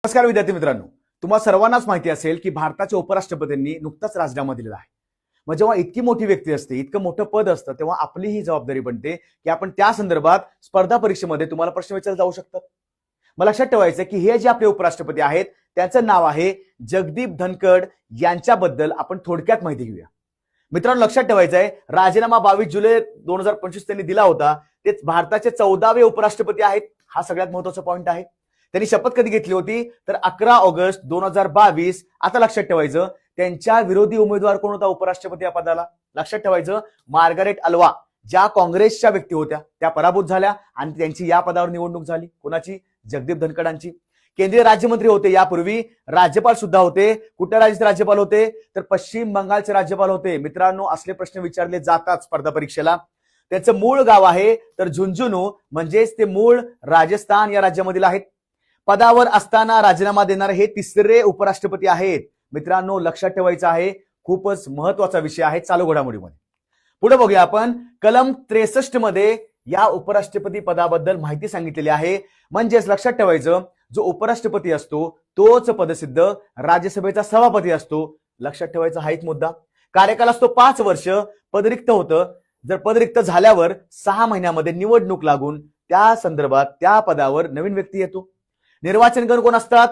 नमस्कार विद्यार्थी मित्रांनो, तुम्हाला सर्वांनाच माहिती असेल की भारताच्या उपराष्ट्रपतींनी नुकताच राजीनामा दिलेला आहे. मग जेव्हा इतकी मोठी व्यक्ती असते, इतकं मोठं पद असतं, तेव्हा आपली ही जबाबदारी बनते की आपण त्या संदर्भात स्पर्धा परीक्षेमध्ये तुम्हाला प्रश्न विचारले जाऊ शकतात. मला लक्षात ठेवायचं की हे जे आपले उपराष्ट्रपती आहेत त्यांचं नाव आहे जगदीप धनखड. यांच्याबद्दल आपण थोडक्यात माहिती घेऊया. मित्रांनो, लक्षात ठेवायचं आहे, राजीनामा 22 जुलै 2025 त्यांनी दिला होता. ते भारताचे 14वे उपराष्ट्रपती आहेत. हा सगळ्यात महत्त्वाचा पॉइंट आहे. त्यांनी शपथ कधी घेतली होती तर 11 ऑगस्ट 2022. आता लक्षात ठेवायचं, त्यांच्या विरोधी उमेदवार कोण होता उपराष्ट्रपती या पदाला? लक्षात ठेवायचं, मार्गारेट अल्वा, ज्या काँग्रेसच्या व्यक्ती होत्या त्या पराभूत झाल्या आणि त्यांची या पदावर निवडणूक झाली. कोणाची? जगदीप धनखडांची. केंद्रीय राज्यमंत्री होते, यापूर्वी राज्यपाल सुद्धा होते. कुठल्या राज्याचे राज्यपाल होते तर पश्चिम बंगालचे राज्यपाल होते. मित्रांनो, असले प्रश्न विचारले जातात स्पर्धा परीक्षेला. त्याचं मूळ गाव आहे तर झुंझुनू, म्हणजेच ते मूळ राजस्थान या राज्यामधील आहेत. पदावर असताना राजीनामा देणारे हे तिसरे उपराष्ट्रपती आहेत. मित्रांनो, लक्षात ठेवायचं आहे, खूपच महत्वाचा विषय आहे चालू घडामोडीमध्ये. पुढे बघूया आपण. कलम 63 मध्ये या उपराष्ट्रपती पदाबद्दल माहिती सांगितलेली आहे. म्हणजेच लक्षात ठेवायचं, जो उपराष्ट्रपती असतो तोच पदसिद्ध राज्यसभेचा सभापती असतो. लक्षात ठेवायचा हा एक मुद्दा. कार्यकाल असतो 5 वर्ष. पदरिक्त होतं. जर पदरिक्त झाल्यावर 6 महिन्यामध्ये निवडणूक लागून त्या संदर्भात त्या पदावर नवीन व्यक्ती येतो. निर्वाचन कोण असतात?